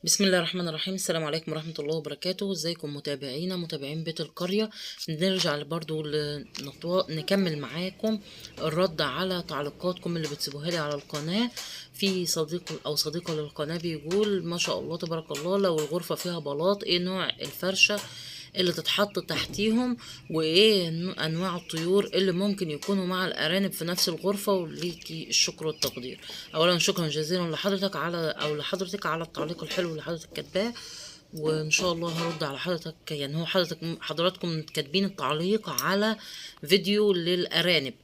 بسم الله الرحمن الرحيم. السلام عليكم ورحمة الله وبركاته. ازيكم متابعين بيت القرية. نرجع برضو نكمل معاكم الرد على تعليقاتكم اللي بتسيبوها لي على القناة. في صديق او صديقة للقناة بيقول: ما شاء الله تبارك الله، لو الغرفة فيها بلاط ايه نوع الفرشة اللي تتحط تحتيهم، وايه انواع الطيور اللي ممكن يكونوا مع الارانب في نفس الغرفة؟ وليكي الشكر والتقدير. اولا شكرا جزيلا لحضرتك على التعليق الحلو اللي حضرتك كاتباه، وان شاء الله هرد على حضرتك. يعني هو حضراتكم كاتبين التعليق على فيديو للارانب.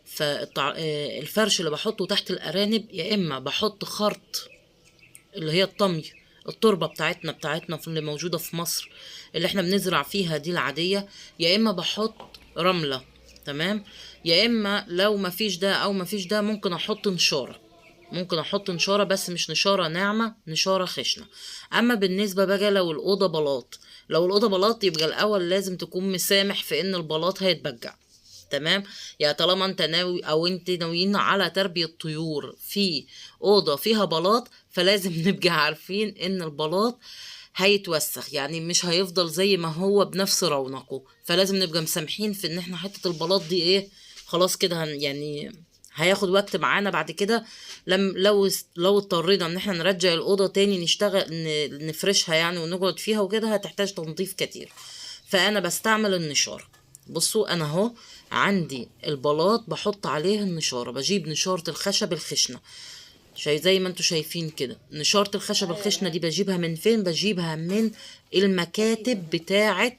فالفرش اللي بحطه تحت الارانب، يا اما بحط خرط اللي هي الطمي، التربة بتاعتنا اللي موجودة في مصر اللي احنا بنزرع فيها دي العادية، يا اما بحط رملة. تمام. يا اما لو مفيش ده او مفيش ده ممكن احط نشارة، بس مش نشارة ناعمة، نشارة خشنة. اما بالنسبة بقى لو الأوضة بلاط يبقى الاول لازم تكون مسامح في ان البلاط هيتبجع. تمام. يعني طالما انت ناوي او انت ناويين على تربية طيور في اوضة فيها بلاط، فلازم نبقى عارفين ان البلاط هيتوسخ، يعني مش هيفضل زي ما هو بنفس رونقه. فلازم نبقى مسامحين في ان احنا حتة البلاط دي ايه، خلاص كده يعني هياخد وقت معانا بعد كده. لو اضطرينا ان احنا نرجع الاوضه تاني نشتغل نفرشها يعني ونقعد فيها وكده، هتحتاج تنظيف كتير. فانا بستعمل النشاره. بصوا انا اهو عندي البلاط بحط عليه النشاره، بجيب نشاره الخشب الخشنه، زي ما انتوا شايفين كده. نشاره الخشب الخشنه دي بجيبها من فين؟ بجيبها من المكاتب بتاعه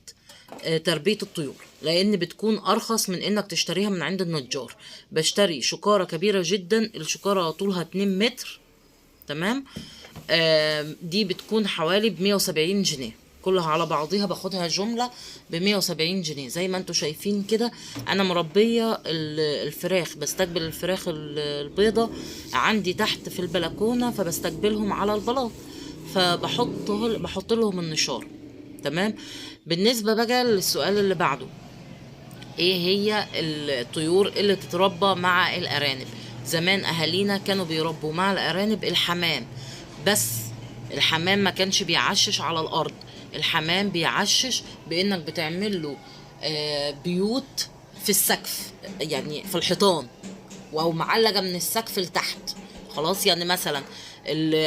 تربية الطيور، لأن بتكون أرخص من إنك تشتريها من عند النجار. بشتري شكارة كبيرة جدا، الشكارة طولها 2 متر. تمام. دي بتكون حوالي ب170 جنيه، كلها على بعضيها باخدها جملة ب170 جنيه. زي ما انتوا شايفين كده انا مربية الفراخ، بستقبل الفراخ البيضة عندي تحت في البلكونة، فبستقبلهم على البلاط، بحط لهم النشار. تمام. بالنسبة بقى للسؤال اللي بعده: ايه هي الطيور اللي تتربى مع الارانب؟ زمان اهالينا كانوا بيربوا مع الارانب الحمام، بس الحمام ما كانش بيعشش على الارض. الحمام بيعشش بانك بتعمل له بيوت في السقف، يعني في الحيطان، او معلقه من السقف لتحت. خلاص، يعني مثلا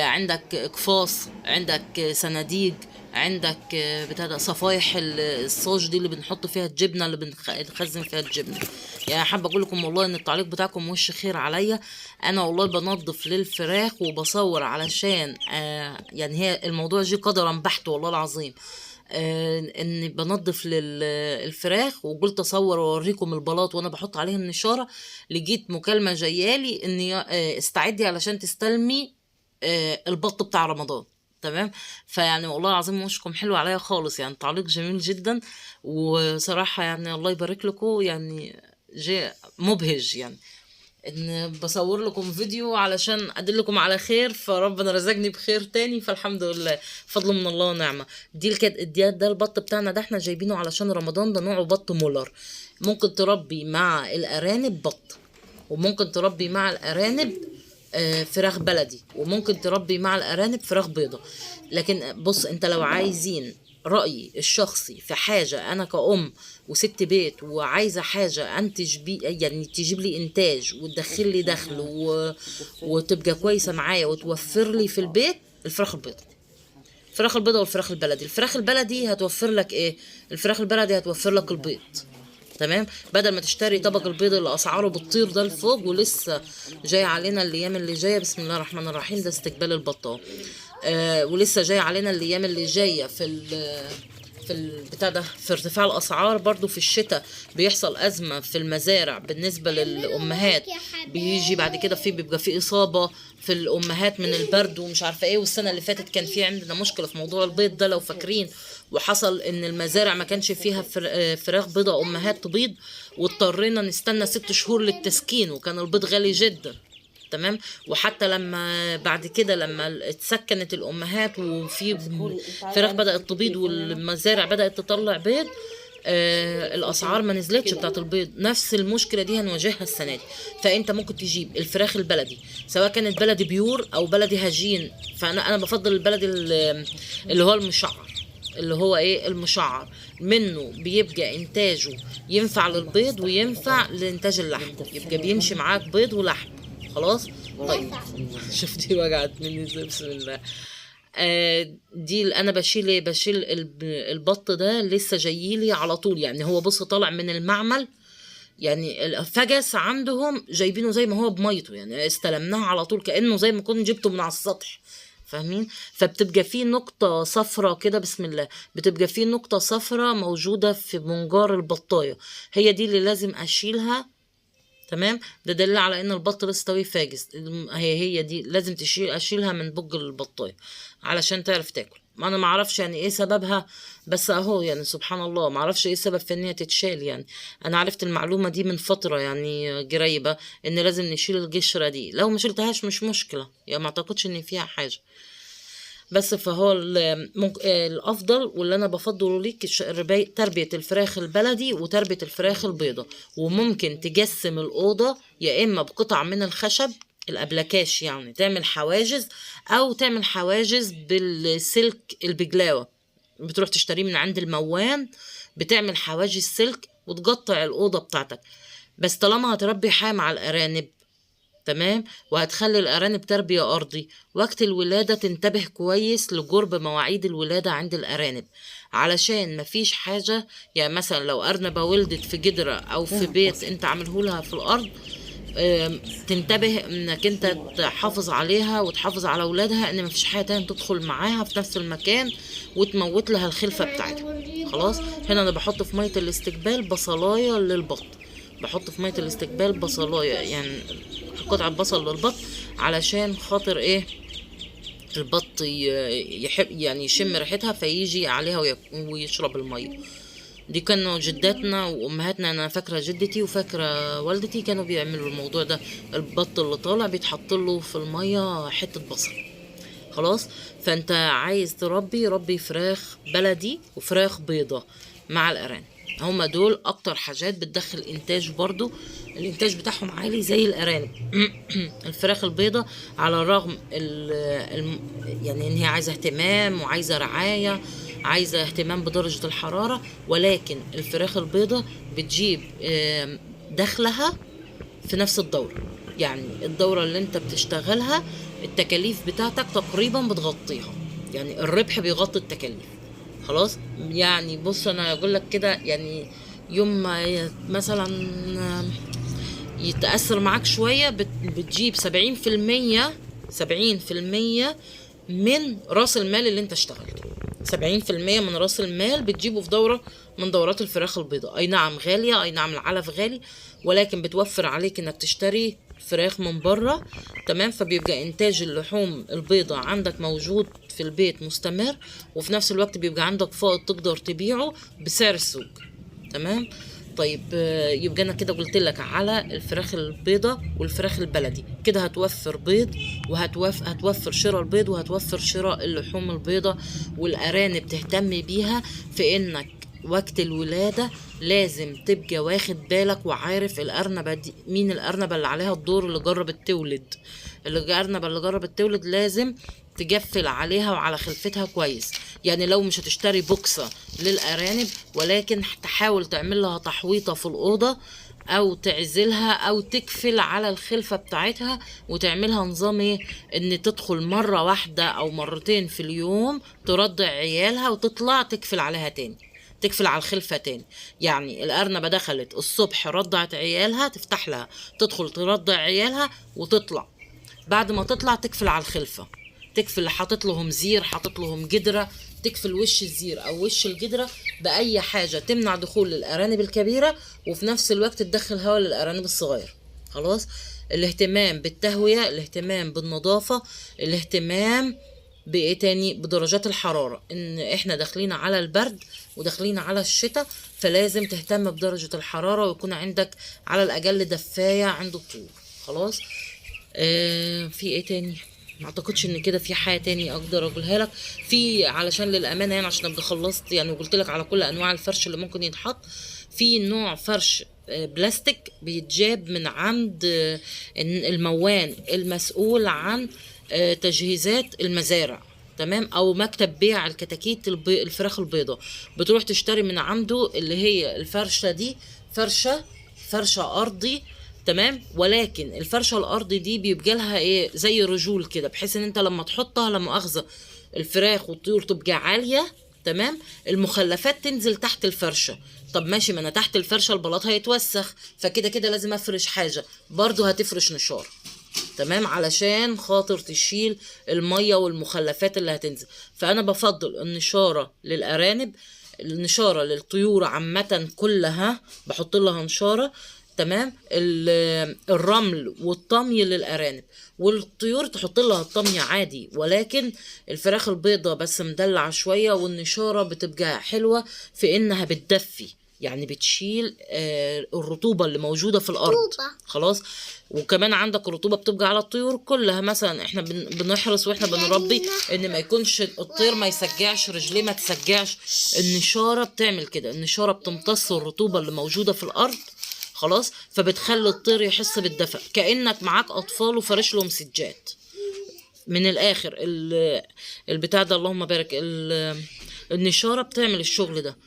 عندك اقفاص، عندك صناديق، عندك بتاع ده صفايح الصوص دي اللي بنحط فيها الجبنه، اللي بنخزن فيها الجبنه. يعني حابه اقول لكم والله ان التعليق بتاعكم وش خير عليا. انا والله بنظف للفراخ وبصور علشان يعني هي الموضوع جه قدرا بحت والله العظيم. اني بنظف للفراخ وقلت اصور واوريكم البلاط وانا بحط عليه النشاره. لقيت مكالمه جايالي اني استعدي علشان تستلمي البط بتاع رمضان. تمام. فيعني والله العظيم وشكم حلو عليا خالص، يعني تعليق جميل جدا. وصراحه يعني الله يبارك لكم، يعني جاء مبهج يعني ان بصور لكم فيديو علشان ادلكم على خير، فربنا رزقني بخير تاني، فالحمد لله، فضل من الله ونعمه. ده البط بتاعنا ده احنا جايبينه علشان رمضان، ده نوعه بط مولر. ممكن تربي مع الارانب بط، وممكن تربي مع الارانب فراخ بلدي، وممكن تربي مع الارانب فراخ بيضة. لكن بص، انت لو عايزين رأيي الشخصي في حاجة، انا كأم وست بيت وعايزة حاجة انتج بي، يعني تجيب لي انتاج وتدخل لي دخل وتبقى كويسة معايا وتوفر لي في البيت، الفراخ البيضة. الفراخ البيضة والفراخ البلدي. الفراخ البلدي هتوفر لك ايه؟ الفراخ البلدي هتوفر لك البيض. تمام. بدل ما تشتري طبق البيض اللي اسعاره بتطير ده لفوق، ولسه جاي علينا الايام اللي جايه، بسم الله الرحمن الرحيم، ده استقبال البطال. ولسه جاي علينا الايام اللي جايه في البتاع ده، في ارتفاع الاسعار برضو في الشتاء. بيحصل ازمه في المزارع بالنسبه للامهات، بيجي بعد كده بيبقى في اصابه في الامهات من البرد ومش عارفه ايه. والسنه اللي فاتت كان في عندنا مشكله في موضوع البيض ده لو فاكرين، وحصل ان المزارع ما كانش فيها فراخ بيضة امهات تبيض، واضطرينا نستنى 6 شهور للتسكين، وكان البيض غالي جدا. تمام. وحتى لما بعد كده لما اتسكنت الامهات وفي فراخ بدأت تبيض والمزارع بدأت تطلع بيض، الاسعار ما نزلتش بتاعت البيض، نفس المشكله دي هنواجهها السنه دي. فانت ممكن تجيب الفراخ البلدي، سواء كانت بلدي بيور او بلدي هجين. فانا بفضل البلدي اللي هو المشعر، اللي هو ايه المشعر، منه بيبقى انتاجه ينفع للبيض وينفع لانتاج اللحم، يبقى بيمشي معاك بيض ولحم. خلاص. طيب شفتي وجعت مني ازاي؟ بسم الله. دي اللي انا بشيل البط ده لسه جايلي على طول، يعني هو بص طالع من المعمل، يعني الفجس عندهم جايبينه زي ما هو بميته، يعني استلمناه على طول كأنه زي ما كنت جبته من على السطح، فاهمين؟ فبتبقى فيه نقطة صفرة كده، بسم الله، بتبقى فيه نقطة صفرة موجودة في منجار البطاية، هي دي اللي لازم اشيلها. تمام، ده دليل على ان البط لسه طوي فاجس. هي دي لازم اشيلها من بج البطايه علشان تعرف تاكل. ما انا ما اعرفش يعني ايه سببها، بس اهو يعني سبحان الله ما اعرفش ايه السبب في ان هي تتشال. يعني انا عرفت المعلومه دي من فتره يعني قريبه، ان لازم نشيل القشره دي، لو ما شلتهاش مش مشكله، يعني ما اعتقدش ان فيها حاجه. بس فهو الافضل واللي انا بفضله ليك تربيه الفراخ البلدي وتربيه الفراخ البيضه. وممكن تجسم الاوضه يا اما بقطع من الخشب الابلكاش، يعني تعمل حواجز، او تعمل حواجز بالسلك البجلاوه، بتروح تشتريه من عند الموان، بتعمل حواجز سلك وتقطع الاوضه بتاعتك. بس طالما هتربي حام على الارانب، تمام، وهتخلي الأرانب تربية أرضي، وقت الولادة تنتبه كويس لقرب مواعيد الولادة عند الأرانب، علشان مفيش حاجة. يعني مثلا لو أرنبة ولدت في جدرة أو في بيت أنت عامله لها في الأرض، تنتبه انك انت تحافظ عليها وتحافظ على اولادها، ان مفيش حاجه تانية تدخل معاها في نفس المكان وتموت لها الخلفه بتاعتها. خلاص. هنا انا بحط في ميه الاستقبال بصلايه للبط، بحط في ميه الاستقبال بصلايه، يعني قطعه بصل للبط، علشان خاطر ايه؟ البط يحب يعني يشم ريحتها فيجي عليها ويشرب الميه. دي كانوا جداتنا وامهاتنا، انا فاكره جدتي وفاكره والدتي كانوا بيعملوا الموضوع ده. البط اللي طالع بيتحط له في الميه حته بصل. خلاص. فانت عايز ربي فراخ بلدي وفراخ بيضة مع الارانب، هما دول اكتر حاجات بتدخل انتاج، برضو الانتاج بتاعهم عالي زي الارانب. الفراخ البيضة على الرغم يعني ان هي عايزة اهتمام وعايزة رعاية، عايزة اهتمام بدرجة الحرارة، ولكن الفراخ البيضة بتجيب دخلها في نفس الدورة. يعني الدورة اللي انت بتشتغلها التكاليف بتاعتك تقريبا بتغطيها، يعني الربح بيغطي التكاليف. خلاص. يعني بص انا اقول لك كده، يعني يوم ما مثلا يتأثر معاك شوية بتجيب 70% من راس المال اللي انت اشتغلته. 70% من راس المال بتجيبه في دورة من دورات الفراخ البيضاء. اي نعم غالية، اي نعم العلف غالي، ولكن بتوفر عليك انك تشتري فراخ من بره. تمام. فبيبقى انتاج اللحوم البيضاء عندك موجود في البيت مستمر، وفي نفس الوقت بيبقى عندك فائض تقدر تبيعه بسعر السوق. تمام. طيب يبقى انا كده قلت لك على الفراخ البيضة والفراخ البلدي، كده هتوفر بيض هتوفر شراء البيض وهتوفر شراء اللحوم البيضة. والارانب تهتم بيها في انك وقت الولادة لازم تبقى واخد بالك وعارف الأرنبة دي مين، الأرنبة اللي عليها الدور اللي جربت تولد. الأرنبة اللي جربت تولد لازم تجفل عليها وعلى خلفتها كويس. يعني لو مش هتشتري بوكسة للأرانب، ولكن تحاول تعمل لها تحويطة في الأوضة، او تعزلها او تكفل على الخلفة بتاعتها، وتعملها نظام ايه؟ ان تدخل مرة واحدة او مرتين في اليوم ترضع عيالها وتطلع تكفل عليها تاني، تكفل على الخلفة تاني. يعني الأرنبة دخلت الصبح رضعت عيالها، تفتح لها تدخل ترضع عيالها وتطلع، بعد ما تطلع تكفل على الخلفة، تكفل حاطط لهم زير، حاطط لهم جدرة، تكفل وش الزير او وش الجدرة بأي حاجة تمنع دخول الأرانب الكبيرة، وفي نفس الوقت تدخل هواء للأرانب الصغير. خلاص. الاهتمام بالتهوية، الاهتمام بالنظافة، الاهتمام بايه تاني؟ بدرجات الحرارة، ان احنا داخلين على البرد وداخلين على الشتاء، فلازم تهتم بدرجة الحرارة، ويكون عندك على الاقل دفاية عند الطيور. خلاص. في ايه تاني؟ ما اعتقدش ان كده في حاجه تاني اقدر اقولها لك. في علشان للامانه يعني عشان ابقى خلصت يعني وقلت لك على كل انواع الفرش اللي ممكن يتحط. في نوع فرش بلاستيك بيتجاب من عند الموان المسؤول عن تجهيزات المزارع، تمام، او مكتب بيع الكتاكيت الفراخ البيضاء. بتروح تشتري من عنده اللي هي الفرشه دي، فرشه ارضي، تمام. ولكن الفرشه الارضي دي بيبقى لها ايه زي رجول كده، بحيث ان انت لما تحطها لا مؤاخذه الفراخ والطيور تبقى عاليه، تمام، المخلفات تنزل تحت الفرشه. طب ماشي، ما انا تحت الفرشه البلاط هيتوسخ، فكده كده لازم افرش حاجه، برضو هتفرش نشار، تمام، علشان خاطر تشيل الميه والمخلفات اللي هتنزل. فانا بفضل النشاره للارانب، النشاره للطيور عامه كلها بحط لها نشاره، تمام. الرمل والطمي للارانب، والطيور تحط لها الطمي عادي، ولكن الفراخ البيضة بس مدلعة شوية، والنشارة بتبقى حلوة في انها بتدفي، يعني بتشيل الرطوبة اللي موجودة في الارض. خلاص. وكمان عندك الرطوبة بتبقى على الطيور كلها. مثلا احنا بنحرص واحنا بنربي ان ما يكونش الطير ما يسجعش رجليه، ما تسجعش. النشارة بتعمل كده، النشارة بتمتص الرطوبة اللي موجودة في الارض، خلاص، فبتخلي الطير يحس بالدفء كأنك معاك اطفال وفرش لهم سجاد. من الاخر البتاع ده اللهم بارك، النشارة بتعمل الشغل ده،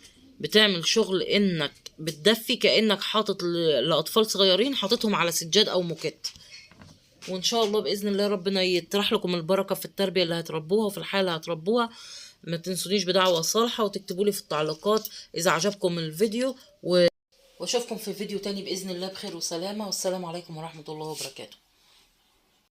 بتعمل شغل انك بتدفي كأنك حاطط لأطفال صغيرين حاططهم على سجاد او موكيت. وان شاء الله باذن الله ربنا يطرح لكم البركه في التربيه اللي هتربوها وفي الحياه اللي هتربوها. ما تنسونيش بدعوه صالحه، وتكتبوا لي في التعليقات اذا عجبكم الفيديو، واشوفكم في فيديو تاني باذن الله بخير وسلامه، والسلام عليكم ورحمه الله وبركاته.